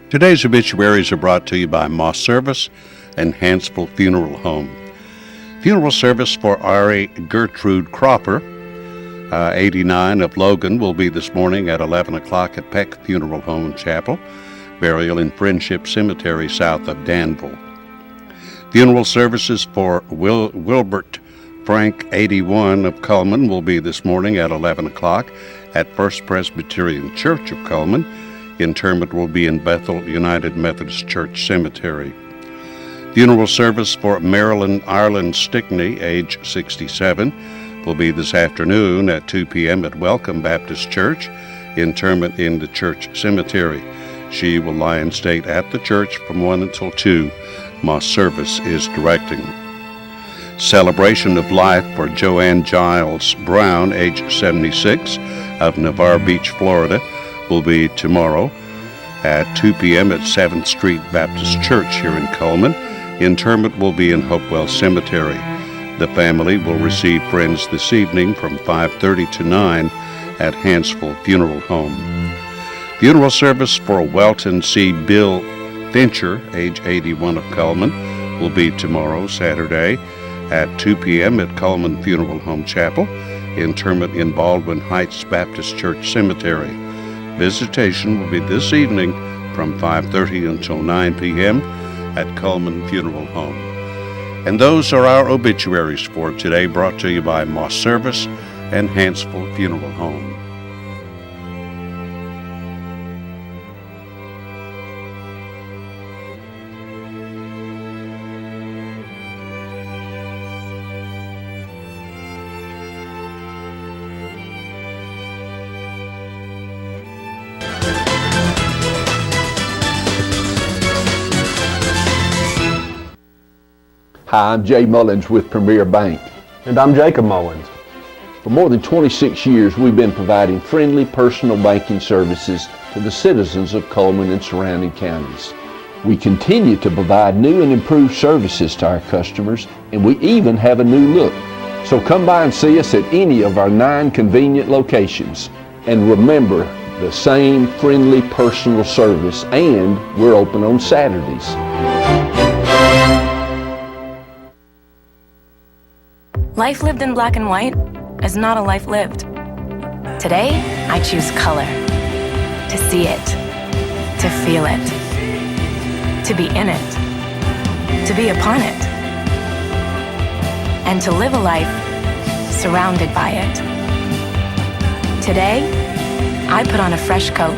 Today's obituaries are brought to you by Moss Service and Hansville Funeral Home. Funeral service for R.A. Gertrude Cropper, 89 of Logan, will be this morning at 11 o'clock at Peck Funeral Home Chapel. Burial in Friendship Cemetery south of Danville. Funeral services for Wilbert Frank, 81 of Cullman, will be this morning at 11 o'clock at First Presbyterian Church of Cullman. Interment will be in Bethel United Methodist Church Cemetery. Funeral service for Marilyn Ireland Stickney, age 67, will be this afternoon at 2 p.m. at Welcome Baptist Church. Interment in the church cemetery. She will lie in state at the church from 1 until 2. Moss Service is directing. Celebration of life for Joanne Giles Brown, age 76, of Navarre Beach, Florida, will be tomorrow at 2 p.m. at 7th Street Baptist Church here in Cullman. Interment will be in Hopewell Cemetery. The family will receive friends this evening from 5:30 to 9 at Hansville Funeral Home. Funeral service for Welton C. Bill Fincher, age 81 of Cullman, will be tomorrow, Saturday, at 2 p.m. at Cullman Funeral Home Chapel. Interment in Baldwin Heights Baptist Church Cemetery. Visitation will be this evening from 5:30 until 9 p.m. at Cullman Funeral Home. And those are our obituaries for today, brought to you by Moss Service and Hansville Funeral Home. Hi, I'm Jay Mullins with Premier Bank. And I'm Jacob Mullins. For more than 26 years, we've been providing friendly personal banking services to the citizens of Cullman and surrounding counties. We continue to provide new and improved services to our customers, and we even have a new look. So come by and see us at any of our 9 convenient locations. And remember, the same friendly personal service, and we're open on Saturdays. Life lived in black and white is not a life lived. Today, I choose color. To see it. To feel it. To be in it. To be upon it. And to live a life surrounded by it. Today, I put on a fresh coat.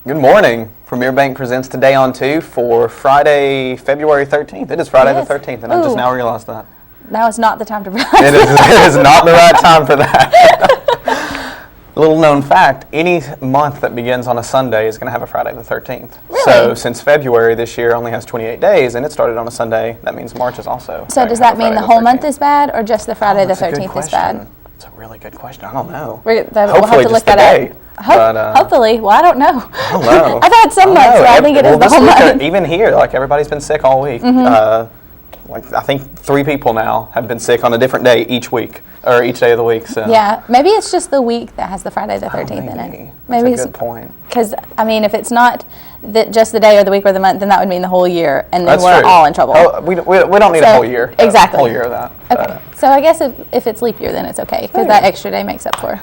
Good morning. Premier Bank presents Today on 2 for Friday, February 13th. It is Friday the 13th, and I just now realized that. Now is not the time to realize It is not the right time for that. Little known fact, any month that begins on a Sunday is going to have a Friday the 13th. Really? So since February this year only has 28 days, and it started on a Sunday, that means March is also. So does that mean the whole month is bad, or just the Friday the 13th is bad? That's a really good question. I don't know. We'll have Hopefully to look just that today. up. Hopefully. Well, I don't know. I don't know. I've had some months where I think it is the whole month. Even here, like everybody's been sick all week. Like I think 3 people now have been sick on a different day each week, or each day of the week. So yeah, maybe it's just the week that has the Friday the 13th in it. Maybe that's a good point. Because I mean, if it's not just the day or the week or the month, then that would mean the whole year, and then That's we're true. all in trouble. Oh, we don't need a whole year. Exactly. A whole year of that. Okay. So I guess if it's leap year, then it's okay, because that extra day makes up for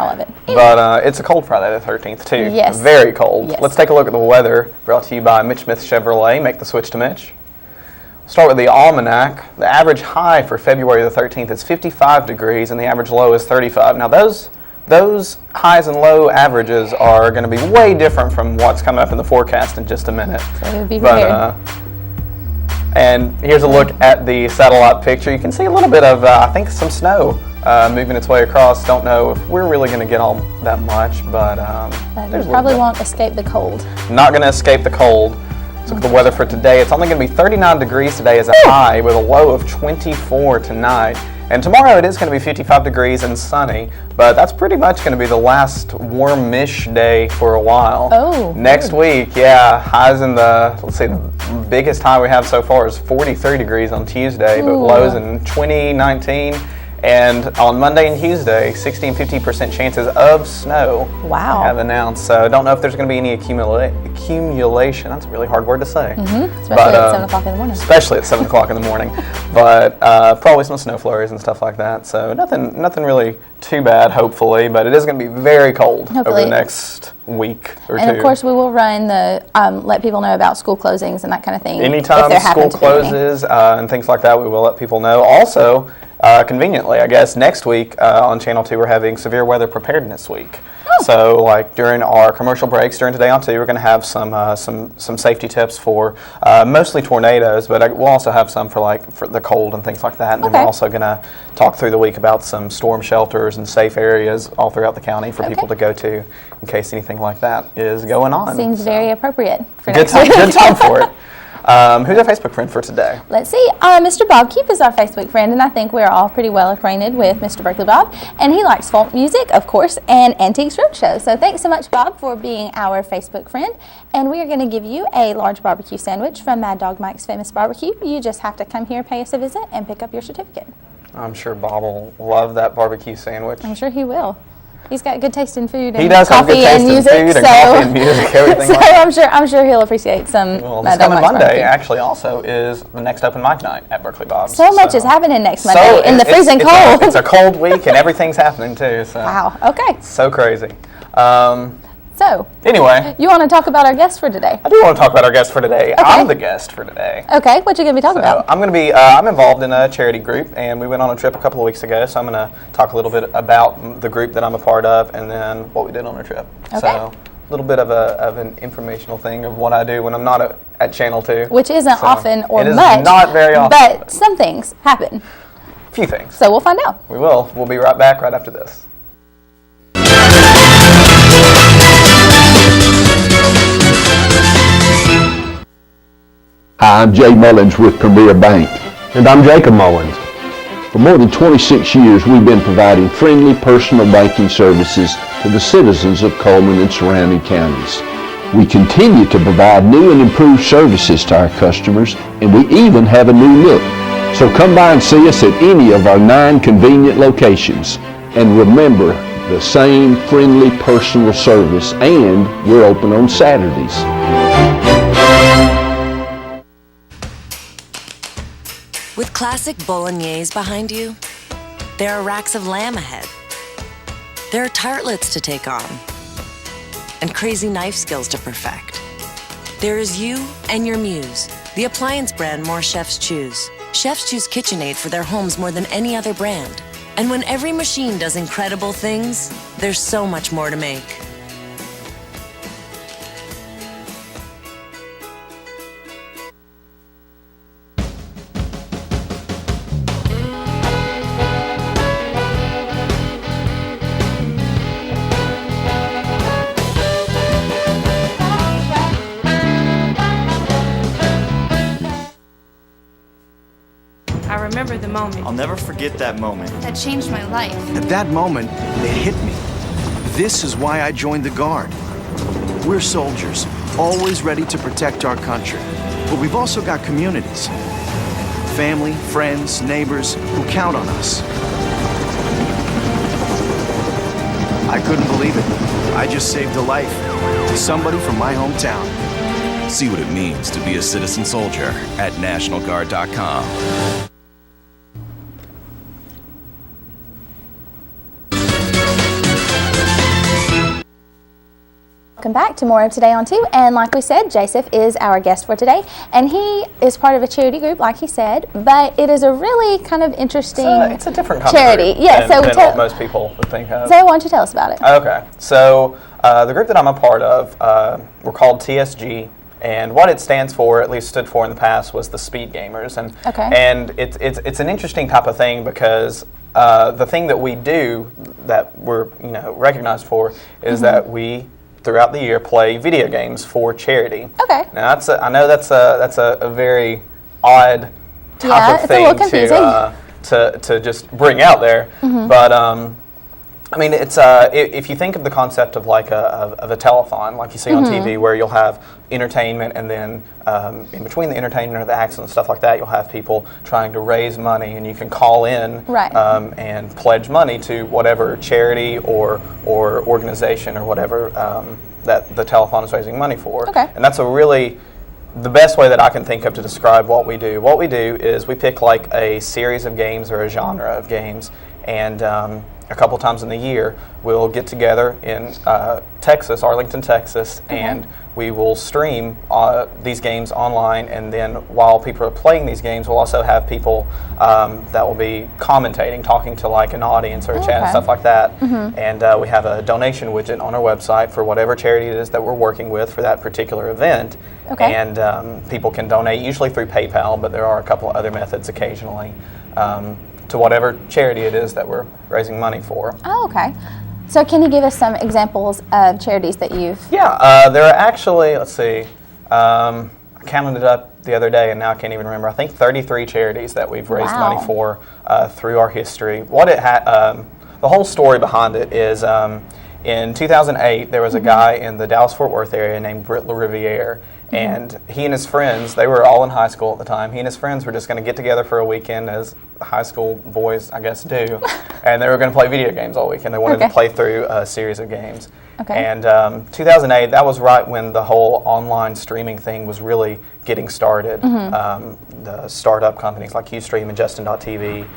I love it. But it's a cold Friday the 13th, too. Yes. Very cold. Yes. Let's take a look at the weather, brought to you by Mitch Smith Chevrolet. Make the switch to Mitch. Start with the almanac. The average high for February the 13th is 55 degrees, and the average low is 35. Now, those highs and low averages are going to be way different from what's coming up in the forecast in just a minute. So be prepared. And here's a look at the satellite picture. You can see a little bit of, I think, some snow moving its way across. Don't know if we're really going to get all that much, but we probably won't escape the cold. Not going to escape the cold. Let's look at the weather for today. It's only going to be 39 degrees today as a high, with a low of 24 tonight. And tomorrow it is going to be 55 degrees and sunny, but that's pretty much going to be the last warmish day for a while. Oh. Next week, yeah, highs in the, let's see, the biggest high we have so far is 43 degrees on Tuesday, but lows in 20, 19. And on Monday and Tuesday, 60 and 50% chances of snow. Wow. Have announced. So don't know if there's going to be any accumulation. That's a really hard word to say. Especially at 7 o'clock in the morning. Especially at 7 o'clock in the morning. But probably some snow flurries and stuff like that. So nothing really too bad, hopefully. But it is going to be very cold over the next week or two. And of course, we will run the, let people know about school closings and that kind of thing. Anytime school closes and things like that, we will let people know. Also, conveniently, I guess, next week on Channel 2 we're having Severe Weather Preparedness Week. So, like during our commercial breaks during Today on 2, we're going to have some safety tips for mostly tornadoes, but we'll also have some for the cold and things like that. And then we're also going to talk through the week about some storm shelters and safe areas all throughout the county for people to go to in case anything like that is going on. Seems very appropriate for good next week. Good time for it. Who's our Facebook friend for today? Let's see. Mr. Bob Keefe is our Facebook friend, and I think we're all pretty well acquainted with Mr. Berkeley Bob. And he likes folk music, of course, and Antiques Roadshow. So thanks so much, Bob, for being our Facebook friend. And we are going to give you a large barbecue sandwich from Mad Dog Mike's Famous Barbecue. You just have to come here, pay us a visit, and pick up your certificate. I'm sure Bob will love that barbecue sandwich. I'm sure he will. He's got good taste in food and he does have coffee good taste and music. In food and coffee and music, everything so like that. I'm sure he'll appreciate some. Well, this coming Monday actually also is the next open mic night at Berkeley Bob's. So much is happening next Monday in the freezing cold. It's a cold week and everything's happening too. So. Wow. Okay. So crazy. So, anyway, you want to talk about our guest for today? I do want to talk about our guest for today. Okay. I'm the guest for today. Okay, what you going to be talking about? I'm going to be, I'm involved in a charity group, and we went on a trip a couple of weeks ago, so I'm going to talk a little bit about the group that I'm a part of, and then what we did on our trip. Okay. So, a little bit of an informational thing of what I do when I'm not at Channel 2. Which isn't often or it is much. Not very often. But some things happen. A few things. So we'll find out. We will. We'll be right back right after this. Hi, I'm Jay Mullins with Premier Bank. And I'm Jacob Mullins. For more than 26 years, we've been providing friendly personal banking services to the citizens of Coleman and surrounding counties. We continue to provide new and improved services to our customers, and we even have a new look. So come by and see us at any of our 9 convenient locations. And remember, the same friendly personal service, and we're open on Saturdays. With classic bolognese behind you, there are racks of lamb ahead. There are tartlets to take on, and crazy knife skills to perfect. There is you and your muse, the appliance brand more chefs choose. Chefs choose KitchenAid for their homes more than any other brand. And when every machine does incredible things, there's so much more to make. I remember the moment. I'll never forget that moment. That changed my life. At that moment, it hit me. This is why I joined the Guard. We're soldiers, always ready to protect our country. But we've also got communities. Family, friends, neighbors who count on us. I couldn't believe it. I just saved a life to somebody from my hometown. See what it means to be a citizen soldier at NationalGuard.com. Welcome back to more of Today on 2, and like we said, Jasef is our guest for today, and he is part of a charity group, like he said, but it is a really kind of interesting it's a different kind charity. Of group Yeah, than what most people would think of. So why don't you tell us about it? Okay, so the group that I'm a part of, we're called TSG, and what it stands for, at least stood for in the past, was the Speed Gamers, and it's an interesting type of thing because the thing that we do that we're recognized for is that we throughout the year play video games for charity. Okay. Now I know that's a very odd type of thing to just bring out there, but I mean it's if you think of the concept of like a telethon, like you see on TV, where you'll have entertainment and then in between the entertainment or the acts and stuff like that, you'll have people trying to raise money, and you can call in and pledge money to whatever charity or organization or whatever that the telethon is raising money for. And that's the best way that I can think of to describe what we do. What we do is we pick like a series of games or a genre of games, and a couple times in the year we'll get together in Texas, Arlington, Texas, and we will stream these games online, and then while people are playing these games, we'll also have people that will be commentating, talking to like an audience or a chat and stuff like that. And we have a donation widget on our website for whatever charity it is that we're working with for that particular event. And people can donate, usually through PayPal, but there are a couple other methods occasionally, to whatever charity it is that we're raising money for. Oh, okay. So can you give us some examples of charities that you've... Yeah, there are actually, let's see, I counted it up the other day and now I can't even remember. I think 33 charities that we've raised money for through our history. The whole story behind it is in 2008, there was a guy in the Dallas-Fort Worth area named Britt LaRiviere, and he and his friends, they were all in high school at the time, he and his friends were just going to get together for a weekend, as high school boys, I guess, do, and they were going to play video games all weekend. They wanted to play through a series of games. And 2008, that was right when the whole online streaming thing was really getting started. The startup companies like Ustream and Justin.tv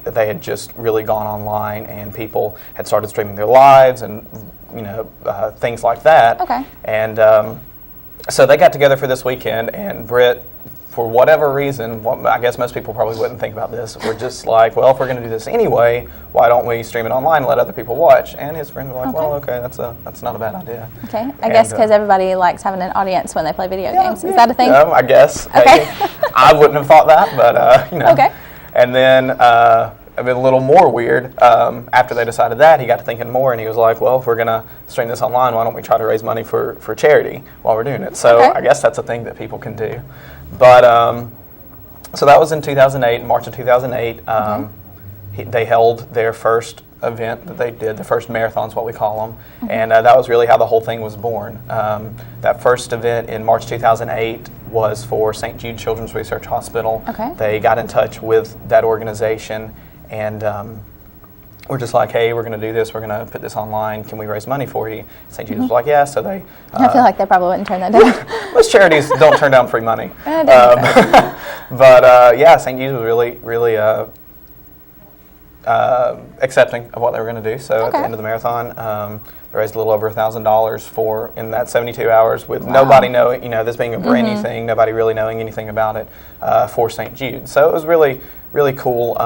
they had just really gone online, and people had started streaming their lives and things like that. And so they got together for this weekend, and Britt, for whatever reason, I guess most people probably wouldn't think about this, we're just like, well, if we're going to do this anyway, why don't we stream it online and let other people watch? And his friends were like, well, okay, that's not a bad idea. I guess because everybody likes having an audience when they play video games. Is that a thing? I guess. I wouldn't have thought that, but, And then a little more weird, after they decided that, he got to thinking more, and he was like, well, if we're going to stream this online, why don't we try to raise money for charity while we're doing it? So I guess that's a thing that people can do. But so that was in 2008, in March of 2008. They held their first event that they did, the first marathon is what we call them, and that was really how the whole thing was born. That first event in March 2008 was for St. Jude Children's Research Hospital. They got in touch with that organization, and we're just like, hey, we're going to do this. We're going to put this online. Can we raise money for you? St. Jude's was like, yeah. So they... I feel like they probably wouldn't turn that down. Most charities don't turn down free money. But yeah, St. Jude's was really, really accepting of what they were going to do. So at the end of the marathon, they raised a little over $1,000 for, in that 72 hours, with nobody knowing, this being a brand new thing, nobody really knowing anything about it, for St. Jude. So it was really, really cool.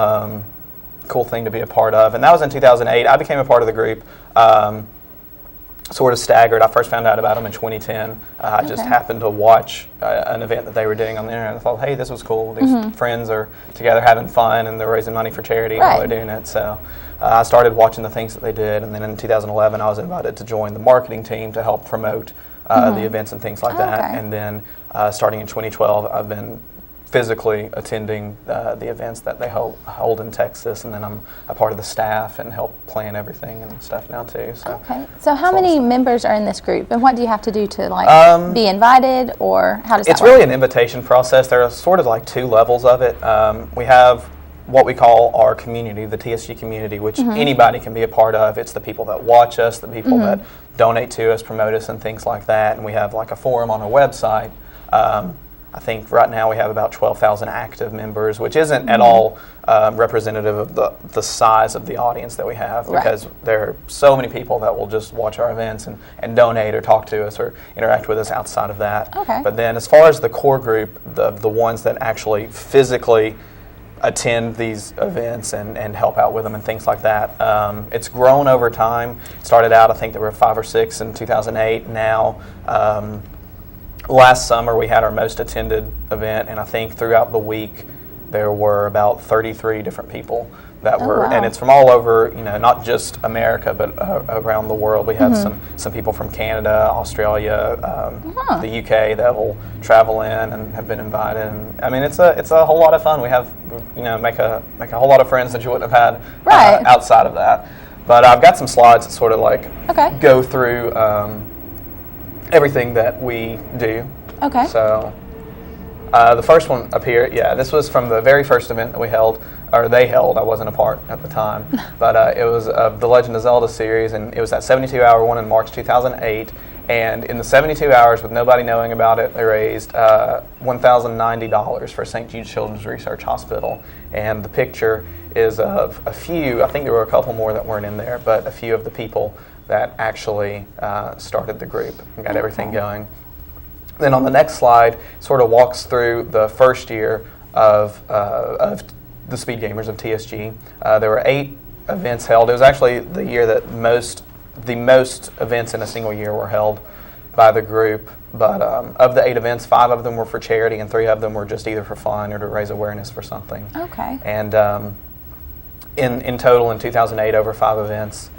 Cool thing to be a part of, and that was in 2008. I became a part of the group sort of staggered. I first found out about them in 2010. I just happened to watch an event that they were doing on the internet. I thought, hey, this was cool. These friends are together having fun, and they're raising money for charity while they're doing it. So I started watching the things that they did, and then in 2011 I was invited to join the marketing team to help promote the events and things like that. And then starting in 2012, I've been physically attending the events that they hold in Texas, and then I'm a part of the staff and help plan everything and stuff now too. So, so how many members are in this group, and what do you have to do to be invited, or how does that work? It's really an invitation process. There are sort of like two levels of it. We have what we call our community, the TSG community, which anybody can be a part of. It's the people that watch us, the people that donate to us, promote us, and things like that. And we have like a forum on our website I think right now we have about 12,000 active members, which isn't at all representative of the size of the audience that we have, because there are so many people that will just watch our events and donate or talk to us or interact with us outside of that. Okay. But then as far as the core group, the ones that actually physically attend these events and help out with them and things like that, it's grown over time. It started out, I think there were 5 or 6 in 2008. Now, last summer we had our most attended event, and I think throughout the week there were about 33 different people that were, and it's from all over, not just America, but around the world. We have some people from Canada, Australia, the UK that will travel in and have been invited. And I mean, it's a whole lot of fun. We have, make a whole lot of friends that you wouldn't have had outside of that. But I've got some slides that sort of like go through everything that we do. Okay. So the first one up here, this was from the very first event that we held, or they held. I wasn't a part at the time, but it was the Legend of Zelda series, and it was that 72-hour one in March 2008. And in the 72 hours, with nobody knowing about it, they raised $1,090 for St. Jude Children's Research Hospital. And the picture is of a few, I think there were a couple more that weren't in there, but a few of the people that actually started the group and got everything going. Then on the next slide, sort of walks through the first year of the Speed Gamers of TSG. There were 8 events held. It was actually the year that the most events in a single year were held by the group. But of the 8 events, 5 of them were for charity, and 3 of them were just either for fun or to raise awareness for something. Okay. And in total, in 2008, over 5 events,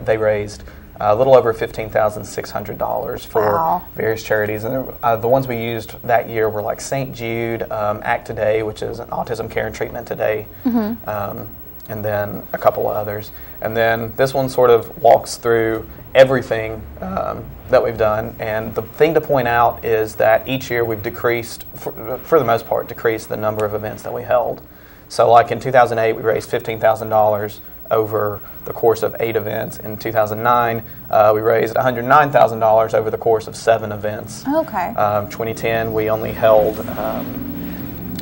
they raised a little over $15,600 for various charities. And the ones we used that year were like St. Jude, Act Today, which is an autism care and treatment today, and then a couple of others. And then this one sort of walks through everything that we've done. And the thing to point out is that each year we've decreased, for the most part, decreased the number of events that we held. So like in 2008, we raised $15,000 over the course of 8 events. In 2009, we raised $109,000 over the course of 7 events. Okay. 2010, we only held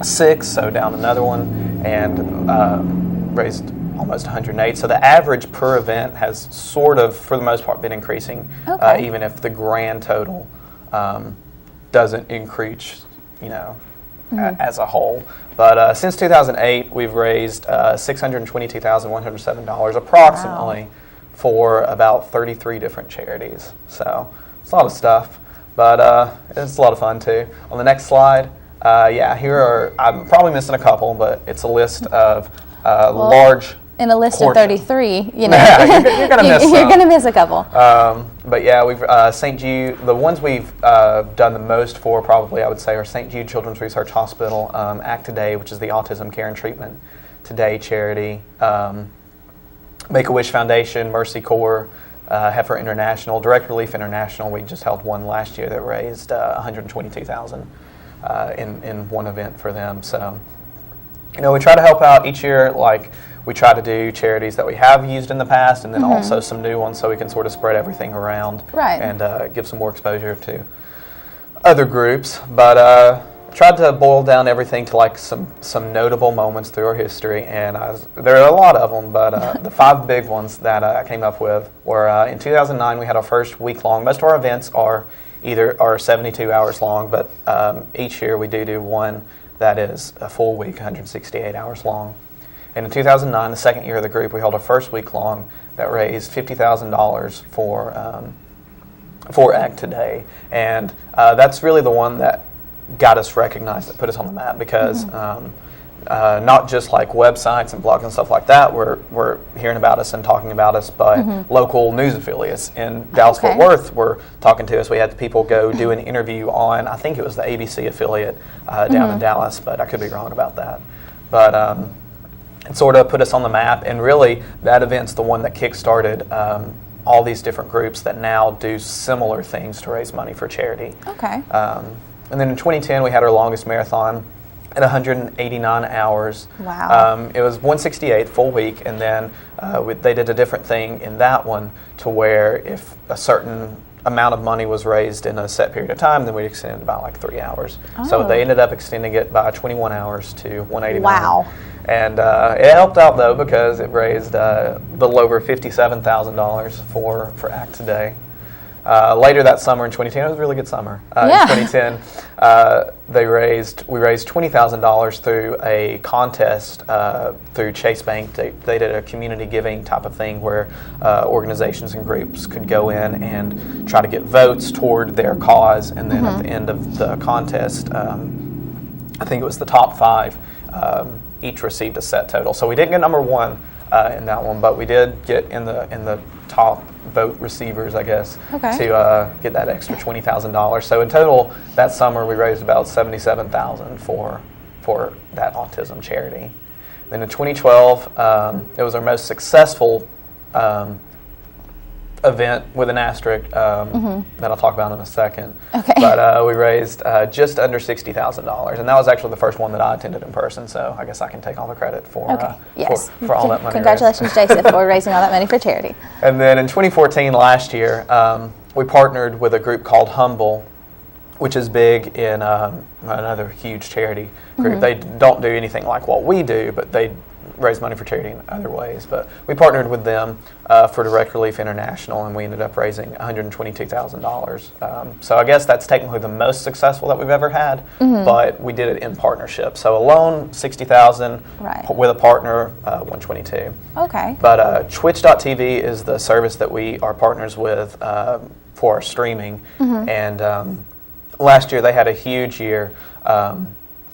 6, so down another one, and raised almost 108. So the average per event has sort of, for the most part, been increasing, even if the grand total doesn't increase, as a whole. But since 2008, we've raised $622,107 approximately for about 33 different charities. So it's a lot of stuff, but it's a lot of fun too. On the next slide, here are, I'm probably missing a couple, but it's a list of large in a list portion. of 33, you're gonna miss you're going to miss a couple. But yeah, we've St. Jude. The ones we've done the most for, probably I would say, are St. Jude Children's Research Hospital, Act Today, which is the Autism Care and Treatment Today charity, Make-A-Wish Foundation, Mercy Corps, Heifer International, Direct Relief International. We just held one last year that raised $122,000 in one event for them. So, we try to help out each year. Like, we try to do charities that we have used in the past, and then also some new ones, so we can sort of spread everything around and give some more exposure to other groups. But tried to boil down everything to like some notable moments through our history, and there are a lot of them, but the 5 big ones that I came up with were in 2009 we had our first week-long. Most of our events are 72 hours long, but each year we do one that is a full week, 168 hours long. And in 2009, the second year of the group, we held our first week-long that raised $50,000 for Act Today. And that's really the one that got us recognized, that put us on the map, because not just like websites and blogs and stuff like that were hearing about us and talking about us, but local news affiliates in Dallas-Fort Worth were talking to us. We had people go do an interview on, I think it was the ABC affiliate down in Dallas, but I could be wrong about that. But it sort of put us on the map, and really that event's the one that kick-started all these different groups that now do similar things to raise money for charity. Okay. And then in 2010, we had our longest marathon at 189 hours. Wow. It was 168 full week, and then they did a different thing in that one to where if a certain amount of money was raised in a set period of time, then we extended about like 3 hours. So they ended up extending it by 21 hours to 189. Wow. And it helped out though because it raised a little over $57,000 for ACT Today. Later that summer in 2010, it was a really good summer. In 2010, we raised $20,000 through a contest through Chase Bank. They did a community giving type of thing where organizations and groups could go in and try to get votes toward their cause, and then at the end of the contest, I think it was the top 5 each received a set total. So we didn't get number 1 in that one, but we did get in the top vote receivers, I guess, to get that extra $20,000. So in total, that summer we raised about $77,000 for that autism charity. Then in 2012, it was our most successful event with an asterisk that I'll talk about in a second. But we raised just under $60,000, and that was actually the first one that I attended in person. So I guess I can take all the credit for all that money. Congratulations, Jasef, for raising all that money for charity. And then in 2014, last year, we partnered with a group called Humble, which is big in another huge charity group. They don't do anything like what we do, but they raise money for charity in other ways. But we partnered with them for Direct Relief International, and we ended up raising $122,000. So I guess that's technically the most successful that we've ever had, but we did it in partnership. So alone, $60,000, with a partner, $122,000. Okay. But Twitch.tv is the service that we are partners with for our streaming, and last year they had a huge year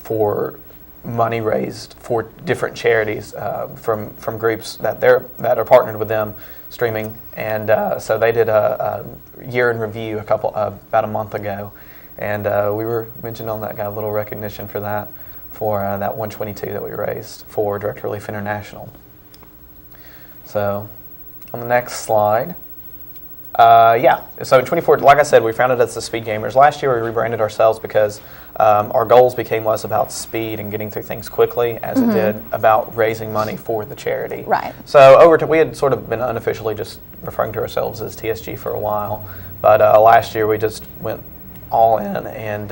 for money raised for different charities from groups that are partnered with them streaming, and so they did a year in review about a month ago, and we were mentioned on that, got a little recognition for that $122,000 that we raised for Direct Relief International. So on the next slide. So in 2014, like I said, we founded as the Speed Gamers. Last year we rebranded ourselves because our goals became less about speed and getting through things quickly as it did about raising money for the charity. Right. So we had sort of been unofficially just referring to ourselves as TSG for a while, but last year we just went all in and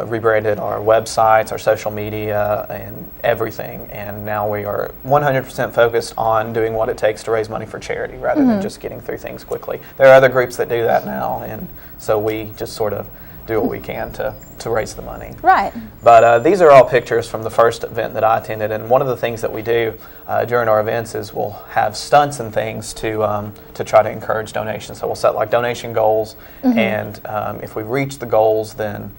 rebranded our websites, our social media, and everything. And now we are 100% focused on doing what it takes to raise money for charity rather than just getting through things quickly. There are other groups that do that now, and so we just sort of do what we can to raise the money. Right. But these are all pictures from the first event that I attended, and one of the things that we do during our events is we'll have stunts and things to try to encourage donations. So we'll set like donation goals, and if we reach the goals, then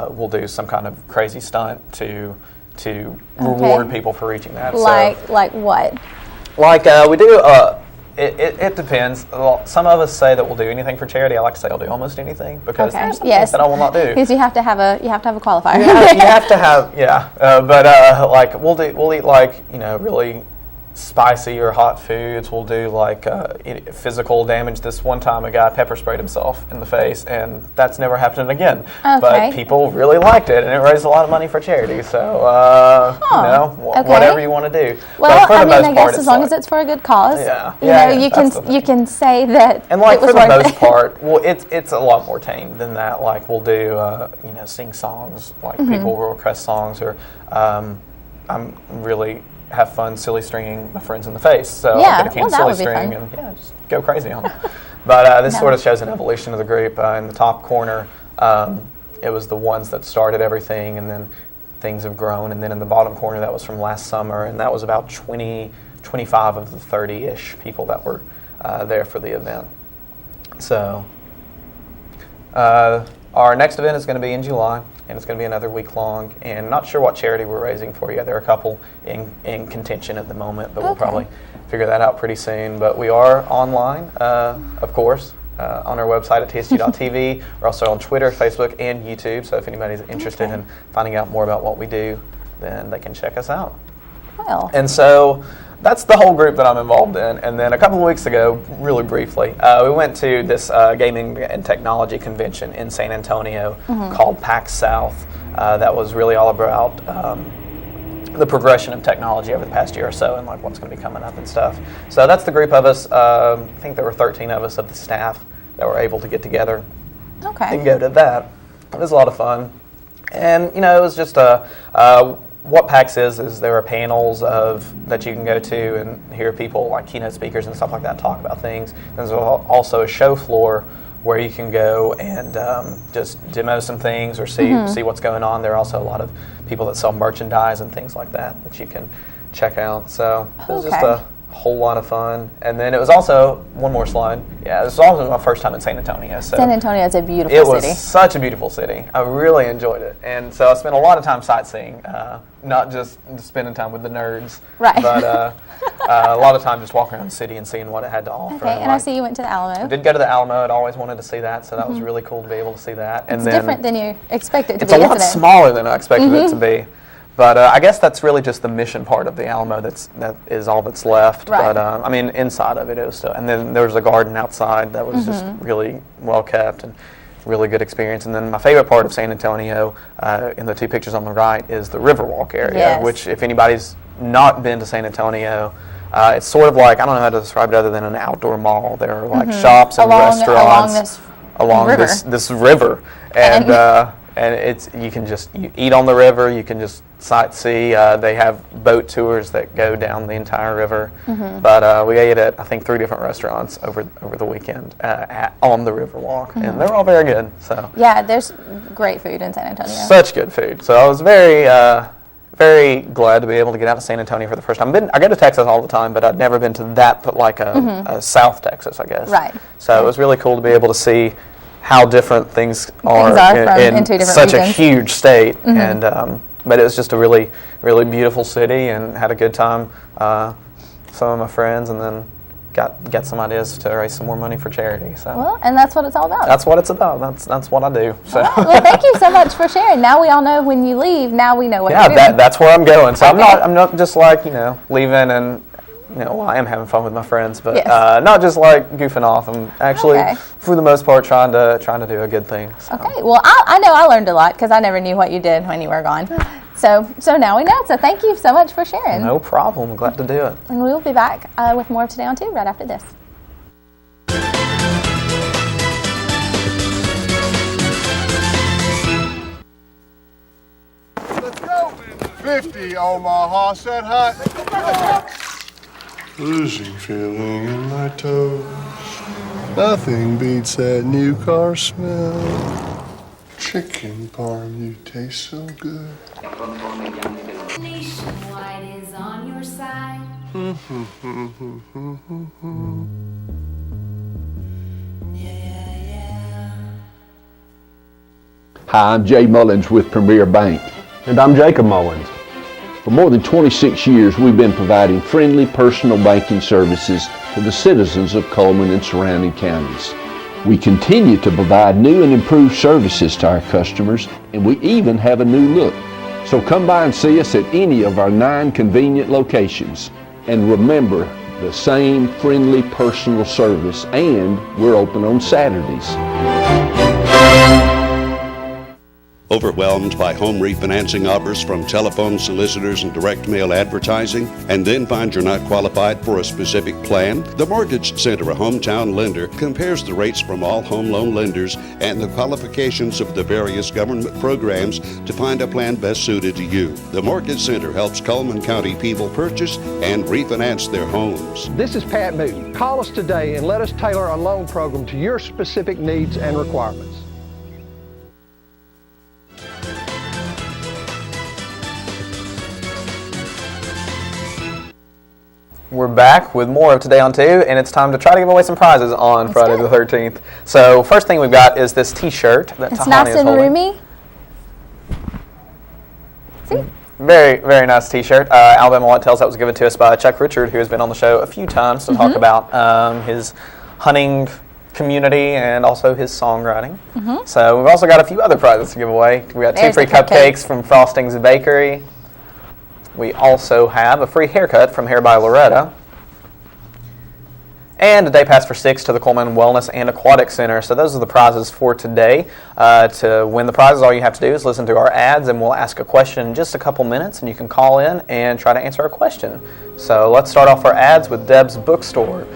we'll do some kind of crazy stunt to reward people for reaching that. Like what? Like we do. It depends. Well, some of us say that we'll do anything for charity. I like to say I'll do almost anything because there's some things that I will not do. Because you have to have a qualifier. You have to have but like we'll eat like really spicy or hot foods. We'll do like physical damage. This one time a guy pepper sprayed himself in the face, and that's never happened again. But people really liked it, and it raised a lot of money for charity. So whatever you want to do. Well, I guess as long as it's for a good cause. You can say that. And like for the most part, well, it's a lot more tame than that. Like we'll do sing songs. Like people will request songs, or I'm really have fun silly stringing my friends in the face. So I'll get a can of silly string and just go crazy on them. But this sort of shows an evolution of the group. In the top corner, it was the ones that started everything, and then things have grown. And then in the bottom corner, that was from last summer, and that was about 25 of the 30-ish people that were there for the event. So our next event is going to be in July, and it's going to be another week long, and not sure what charity we're raising for yet. There are a couple in contention at the moment, but we'll probably figure that out pretty soon. But we are online, of course, on our website at tsg.tv. We're also on Twitter, Facebook, and YouTube, so if anybody's interested in finding out more about what we do, then they can check us out. Well. And so that's the whole group that I'm involved in. And then a couple of weeks ago, really briefly, we went to this gaming and technology convention in San Antonio called PAX South. That was really all about the progression of technology over the past year or so, and like what's going to be coming up and stuff. So that's the group of us. I think there were 13 of us of the staff that were able to get together Okay. and go to that. It was a lot of fun. And, it was just what PAX is there are panels that you can go to and hear people like keynote speakers and stuff like that talk about things. There's also a show floor where you can go and just demo some things or see what's going on. There are also a lot of people that sell merchandise and things like that you can check out. So it was just a whole lot of fun. And then it was also, one more slide, this was also my first time in San Antonio. So San Antonio is a beautiful city. It was such a beautiful city. I really enjoyed it. And so I spent a lot of time sightseeing, not just spending time with the nerds, right. but a lot of time just walking around the city and seeing what it had to offer. Okay, and I see you went to the Alamo. I did go to the Alamo. I'd always wanted to see that, so that was really cool to be able to see that. It's different than you expected it to be, It's a lot smaller than I expected it to be. But I guess that's really just the mission part of the Alamo. That is all that's left. Right. But inside of it was still. And then there was a garden outside that was just really well kept and really good experience. And then my favorite part of San Antonio, in the two pictures on the right, is the Riverwalk area. Which, if anybody's not been to San Antonio, it's sort of like, I don't know how to describe it other than an outdoor mall. There are like shops and restaurants along this river, and it's you eat on the river. You can just sightsee. They have boat tours that go down the entire river. But we ate at, I think, 3 different restaurants over the weekend on the Riverwalk, and they're all very good. So yeah, there's great food in San Antonio. Such good food. So I was very glad to be able to get out to San Antonio for the first time. I go to Texas all the time, but I'd never been to that, but like a South Texas, I guess. Right. So it was really cool to be able to see how different things are in two different such regions. a huge state. And but it was just a really, really beautiful city, and had a good time. Some of my friends, and then got some ideas to raise some more money for charity. So well, and that's what it's all about. That's what it's about. That's what I do. So well, thank you so much for sharing. Now we all know when you leave. Now we know what you're doing. That's where I'm going. So I'm not just like leaving and. Well, I am having fun with my friends, but not just like goofing off. I'm actually, for the most part, trying to do a good thing. So. Okay. Well, I know I learned a lot because I never knew what you did when you were gone. So now we know. So thank you so much for sharing. No problem. I'm glad to do it. And we will be back with more of Today on 2 right after this. Let's go. 50 on my horse that hot. Losing feeling in my toes. Nothing beats that new car smell. Chicken parm, you taste so good. Nationwide is on your side. Hi, I'm Jay Mullins with Premier Bank. And I'm Jacob Mullins. For more than 26 years, we've been providing friendly personal banking services to the citizens of Coleman and surrounding counties. We continue to provide new and improved services to our customers, and we even have a new look. So come by and see us at any of our 9 convenient locations. And remember, the same friendly personal service, and we're open on Saturdays. Overwhelmed by home refinancing offers from telephone solicitors and direct mail advertising, and then find you're not qualified for a specific plan? The Mortgage Center, a hometown lender, compares the rates from all home loan lenders and the qualifications of the various government programs to find a plan best suited to you. The Mortgage Center helps Coleman County people purchase and refinance their homes. This is Pat Newton. Call us today and let us tailor a loan program to your specific needs and requirements. We're back with more of Today on 2, and it's time to try to give away some prizes on Friday the 13th. So first thing we've got is this T-shirt that it's Tahani nice is and holding. roomy. See? Very, very nice T-shirt. Alabama White Tails, that was given to us by Chuck Richard, who has been on the show a few times to talk about his hunting community and also his songwriting. So we've also got a few other prizes to give away. We got 2 free cupcakes from Frosting's Bakery. We also have a free haircut from Hair by Loretta. And a day pass for 6 to the Coleman Wellness and Aquatic Center. So those are the prizes for today. To win the prizes, all you have to do is listen to our ads, and we'll ask a question in just a couple minutes, and you can call in and try to answer a question. So let's start off our ads with Deb's Bookstore.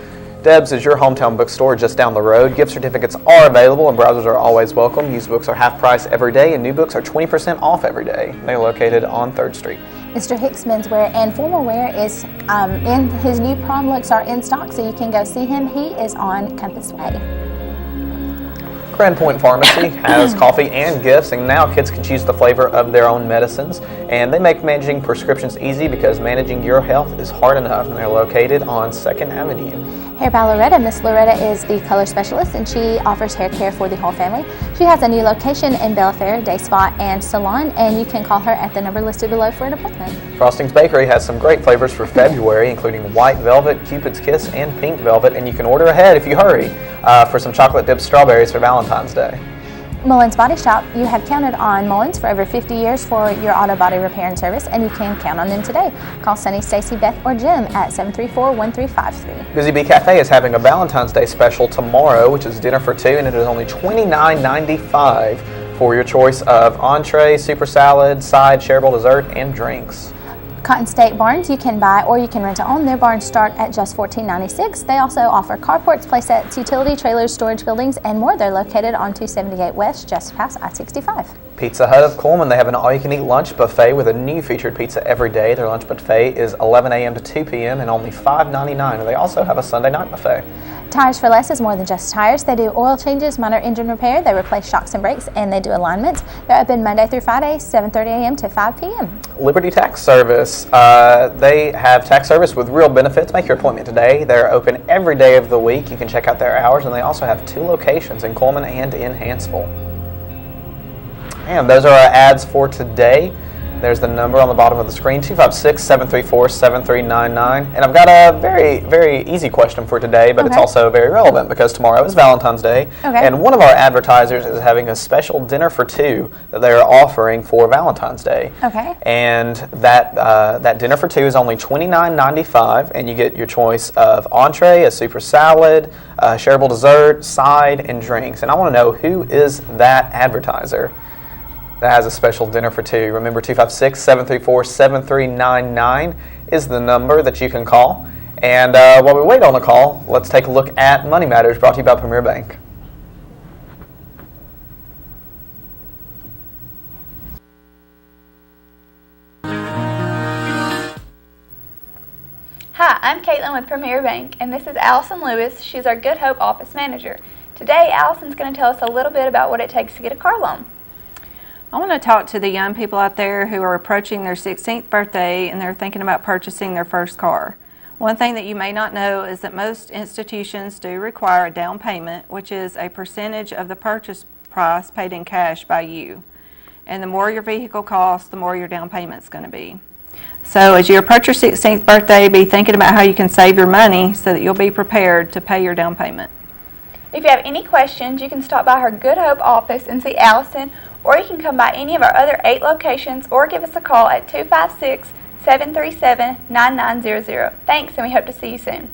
Deb's is your hometown bookstore just down the road. Gift certificates are available and browsers are always welcome. Used books are half price every day and new books are 20% off every day. They're located on 3rd Street. Mr. Hicks menswear and formal wear is in his new prom looks are in stock, so you can go see him. He is on Compass Way. Grand Point Pharmacy has coffee and gifts, and now kids can choose the flavor of their own medicines. And they make managing prescriptions easy because managing your health is hard enough, and they're located on 2nd Avenue. Hair by Loretta. Miss Loretta is the color specialist and she offers hair care for the whole family. She has a new location in Belfair, day spa and salon, and you can call her at the number listed below for an appointment. Frosting's Bakery has some great flavors for February, including white velvet, Cupid's Kiss, and pink velvet, and you can order ahead if you hurry for some chocolate dipped strawberries for Valentine's Day. Mullins Body Shop. You have counted on Mullins for over 50 years for your auto body repair and service, and you can count on them today. Call Sunny, Stacy, Beth, or Jim at 734-1353. Busy Bee Cafe is having a Valentine's Day special tomorrow, which is dinner for two, and it is only $29.95 for your choice of entree, super salad, side, shareable dessert, and drinks. Cotton State Barns, you can buy or you can rent to own. Their barns start at just $14.96. They also offer carports, playsets, utility trailers, storage buildings, and more. They're located on 278 West, just past I-65. Pizza Hut of Coleman, they have an all-you-can-eat lunch buffet with a new featured pizza every day. Their lunch buffet is 11 a.m. to 2 p.m. and only $5.99. And they also have a Sunday night buffet. Tires for Less is more than just tires. They do oil changes, minor engine repair, they replace shocks and brakes, and they do alignments. They're open Monday through Friday, 7:30 a.m. to 5 p.m. Liberty Tax Service, they have tax service with real benefits. Make your appointment today. They're open every day of the week. You can check out their hours, and they also have 2 locations in Coleman and in Hanceville. And those are our ads for today. There's the number on the bottom of the screen, 256-734-7399. And I've got a very, very easy question for today, but it's also very relevant because tomorrow is Valentine's Day. And one of our advertisers is having a special dinner for two that they are offering for Valentine's Day. And that dinner for two is only $29.95, and you get your choice of entree, a super salad, a shareable dessert, side, and drinks. And I want to know, who is that advertiser that has a special dinner for two? Remember, 256-734-7399 is the number that you can call. And while we wait on the call, let's take a look at Money Matters, brought to you by Premier Bank. Hi, I'm Caitlin with Premier Bank, and this is Allison Lewis. She's our Good Hope Office Manager. Today, Allison's going to tell us a little bit about what it takes to get a car loan. I want to talk to the young people out there who are approaching their 16th birthday and they're thinking about purchasing their first car. One thing that you may not know is that most institutions do require a down payment, which is a percentage of the purchase price paid in cash by you. And the more your vehicle costs, the more your down payment's going to be. So as you approach your 16th birthday, be thinking about how you can save your money so that you'll be prepared to pay your down payment. If you have any questions, you can stop by her Good Hope office and see Allison, or you can come by any of our other 8 locations or give us a call at 256-737-9900. Thanks, and we hope to see you soon.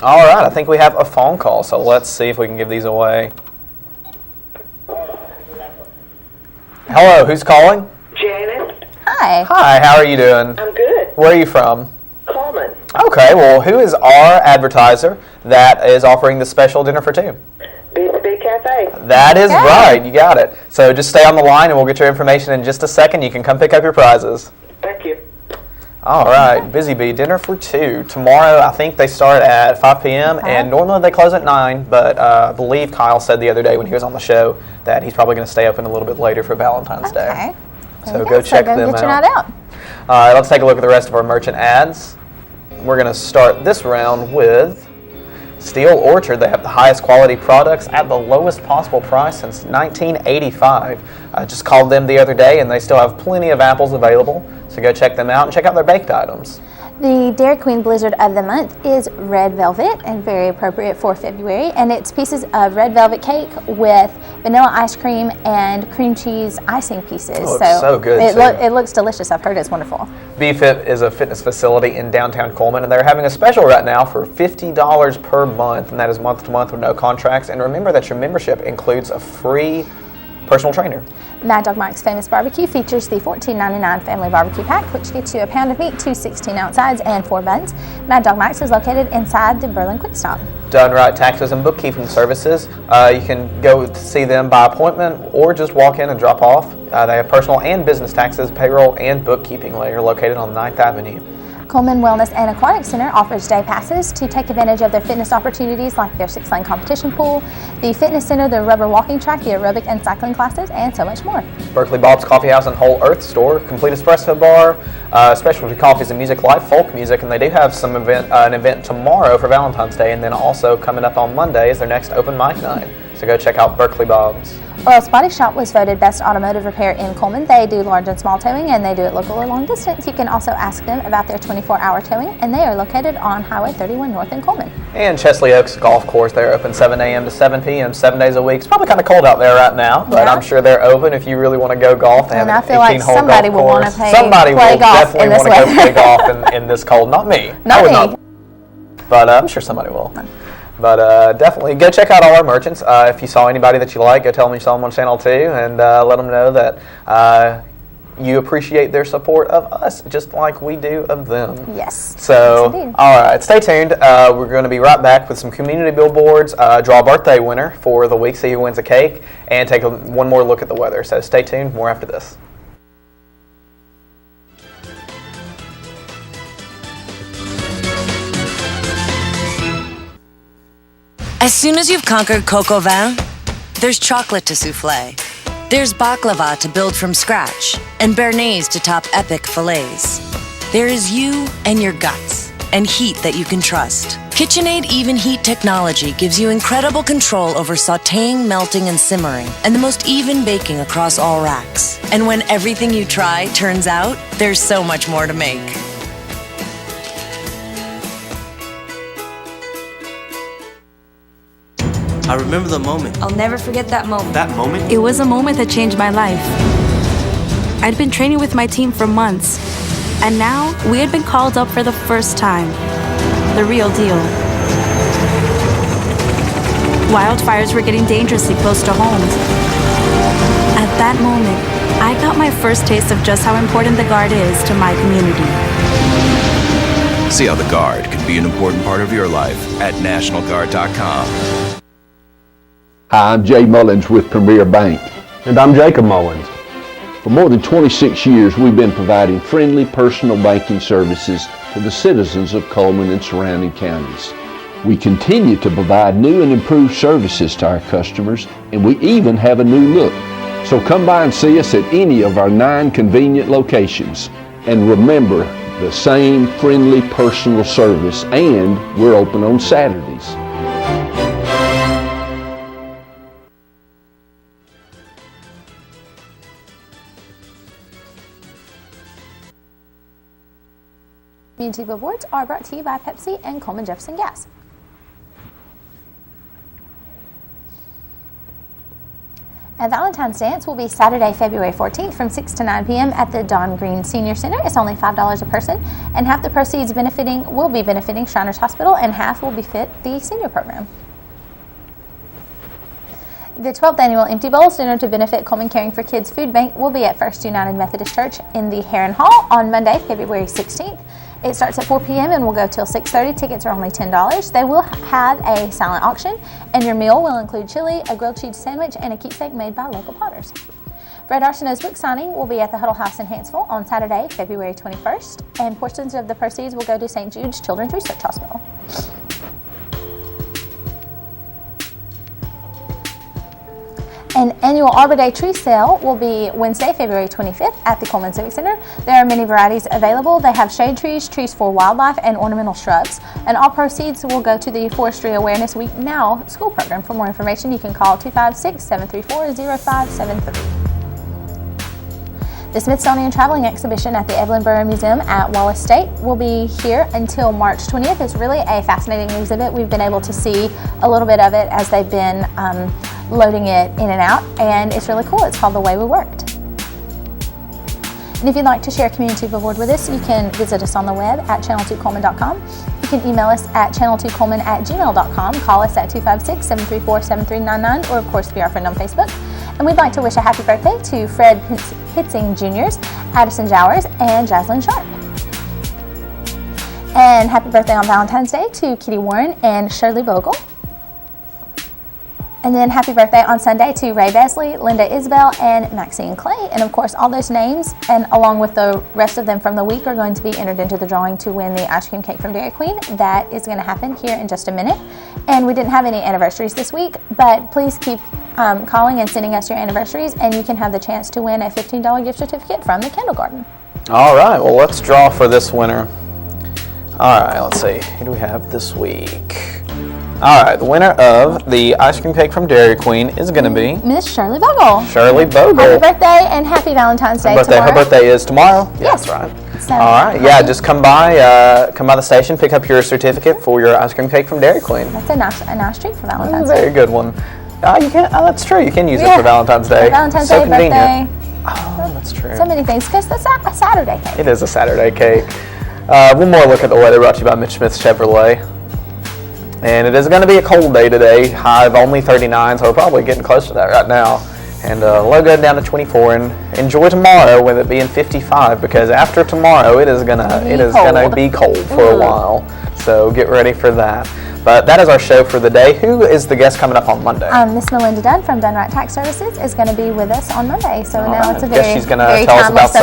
All right, I think we have a phone call, so let's see if we can give these away. Hello, who's calling? Janet. Hi. Hi, how are you doing? I'm good. Where are you from? Coleman. Okay, well, who is our advertiser that is offering the special dinner for two? Big Cafe. That is right, you got it. So just stay on the line and we'll get your information in just a second. You can come pick up your prizes. Thank you. All right, Busy Bee, dinner for two. Tomorrow, I think they start at 5 p.m. and normally they close at 9, but I believe Kyle said the other day when he was on the show that he's probably going to stay open a little bit later for Valentine's Day. So go check them get your night out. All right, let's take a look at the rest of our merchant ads. We're going to start this round with Steel Orchard. They have the highest quality products at the lowest possible price since 1985. I just called them the other day and they still have plenty of apples available. So go check them out and check out their baked items. The Dairy Queen Blizzard of the month is Red Velvet, and very appropriate for February. And it's pieces of red velvet cake with vanilla ice cream and cream cheese icing pieces. Oh, it looks so good, It looks delicious. I've heard it's wonderful. BFit is a fitness facility in downtown Coleman, and they're having a special right now for $50 per month, and that is month to month with no contracts. And remember that your membership includes a free personal trainer. Mad Dog Mike's Famous Barbecue features the $14.99 Family Barbecue Pack, which gets you a pound of meat, 2 16-ounce sides, and 4 buns. Mad Dog Mike's is located inside the Berlin Quick Stop. Done Right Taxes and Bookkeeping Services. You can go to see them by appointment or just walk in and drop off. They have personal and business taxes, payroll, and bookkeeping. They're located on 9th Avenue. Coleman Wellness and Aquatic Center offers day passes to take advantage of their fitness opportunities like their 6-lane competition pool, the fitness center, the rubber walking track, the aerobic and cycling classes, and so much more. Berkeley Bob's Coffee House and Whole Earth Store, complete espresso bar, specialty coffees and music, live folk music, and they do have some an event tomorrow for Valentine's Day, and then also coming up on Monday is their next open mic night. So go check out Berkeley Bob's. Earl's Body Shop was voted Best Automotive Repair in Coleman. They do large and small towing, and they do it local or long distance. You can also ask them about their 24-hour towing, and they are located on Highway 31 North in Coleman. And Chesley Oaks Golf Course, they're open 7 a.m. to 7 p.m. 7 days a week. It's probably kind of cold out there right now, but I'm sure they're open if you really want to go golf. They have and I an feel like 18-hole somebody golf will want course. to Somebody play will golf definitely in this want to go weather. play golf in this cold. Not me. Not me. Not. But I'm sure somebody will. But definitely go check out all our merchants. If you saw anybody that you like, go tell them you saw them on Channel 2 and let them know that you appreciate their support of us, just like we do of them. Yes. So, yes, all right, stay tuned. We're going to be right back with some community billboards, draw a birthday winner for the week, see who wins a cake, and take one more look at the weather. So stay tuned, more after this. As soon as you've conquered coq au vin, there's chocolate to souffle. There's baklava to build from scratch, and béarnaise to top epic fillets. There is you and your guts, and heat that you can trust. KitchenAid Even Heat technology gives you incredible control over sautéing, melting, and simmering, and the most even baking across all racks. And when everything you try turns out, there's so much more to make. I remember the moment. I'll never forget that moment. That moment? It was a moment that changed my life. I'd been training with my team for months, and now we had been called up for the first time. The real deal. Wildfires were getting dangerously close to homes. At that moment, I got my first taste of just how important the Guard is to my community. See how the Guard can be an important part of your life at NationalGuard.com. Hi, I'm Jay Mullins with Premier Bank. And I'm Jacob Mullins. For more than 26 years, we've been providing friendly personal banking services to the citizens of Coleman and surrounding counties. We continue to provide new and improved services to our customers, and we even have a new look. So come by and see us at any of our 9 convenient locations. And remember, the same friendly personal service, and we're open on Saturdays. Community billboards are brought to you by Pepsi and Coleman Jefferson Gas. A Valentine's Dance will be Saturday, February 14th from 6 to 9 p.m. at the Don Green Senior Center. It's only $5 a person, and half the proceeds will be benefiting Shriners Hospital, and half will benefit the senior program. The 12th annual Empty Bowls Dinner to benefit Coleman Caring for Kids Food Bank will be at First United Methodist Church in the Heron Hall on Monday, February 16th. It starts at 4 p.m. and will go till 6:30. Tickets are only $10. They will have a silent auction, and your meal will include chili, a grilled cheese sandwich, and a keepsake made by local potters. Fred Arsenault's book signing will be at the Huddle House in Hanceville on Saturday, February 21st, and portions of the proceeds will go to St. Jude's Children's Research Hospital. An annual Arbor Day tree sale will be Wednesday, February 25th at the Coleman Civic Center. There are many varieties available. They have shade trees, trees for wildlife, and ornamental shrubs. And all proceeds will go to the Forestry Awareness Week Now school program. For more information, you can call 256-734-0573. The Smithsonian Traveling Exhibition at the Evelyn Borough Museum at Wallace State will be here until March 20th. It's really a fascinating exhibit. We've been able to see a little bit of it as they've been loading it in and out, and it's really cool. It's called The Way We Worked. And if you'd like to share a community reward with us, you can visit us on the web at channel2coleman.com. You can email us at channel2coleman@gmail.com, call us at 256-734-7399, or of course be our friend on Facebook. And we'd like to wish a happy birthday to Fred Pitzing Jr.'s, Addison Jowers, and Jaslyn Sharp. And happy birthday on Valentine's Day to Kitty Warren and Shirley Bogle. And then happy birthday on Sunday to Ray Besley, Linda Isabel, and Maxine Clay. And of course, all those names, and along with the rest of them from the week, are going to be entered into the drawing to win the ice cream cake from Dairy Queen. That is going to happen here in just a minute. And we didn't have any anniversaries this week, but please keep calling and sending us your anniversaries, and you can have the chance to win a $15 gift certificate from the Candle Garden. All right, well, let's draw for this winner. All right, let's see. Who do we have this week? All right, the winner of the ice cream cake from Dairy Queen is going to be Miss Shirley Bogle. Shirley Bogle. Happy birthday and happy Valentine's Day tomorrow. Her birthday is tomorrow? Yes. That's right. So, all right, yeah, just come by the station, pick up your certificate for your ice cream cake from Dairy Queen. That's a nice treat for Valentine's Day. Very good one. You can. Oh, that's true. You can use it for Valentine's Day. Valentine's so Day, convenient. birthday. Oh, that's true. So many things, because that's a Saturday cake. It is a Saturday cake. One more look at the weather brought to you by Mitch Smith Chevrolet. And it is going to be a cold day today. High of only 39, so we're probably getting close to that right now. And low good down to 24. And enjoy tomorrow with it being 55, because after tomorrow it is gonna be cold for a while. So get ready for that. But that is our show for the day. Who is the guest coming up on Monday? Miss Melinda Dunn from Dunn Wright Tax Services is going to be with us on Monday. So now it's a I guess she's going to tell us about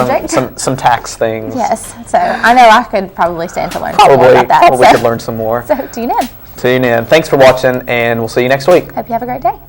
some tax things. Yes. So I know I could probably stand to learn some more about that. Probably could learn some more. So tune in. Tune in. Thanks for watching, and we'll see you next week. Hope you have a great day.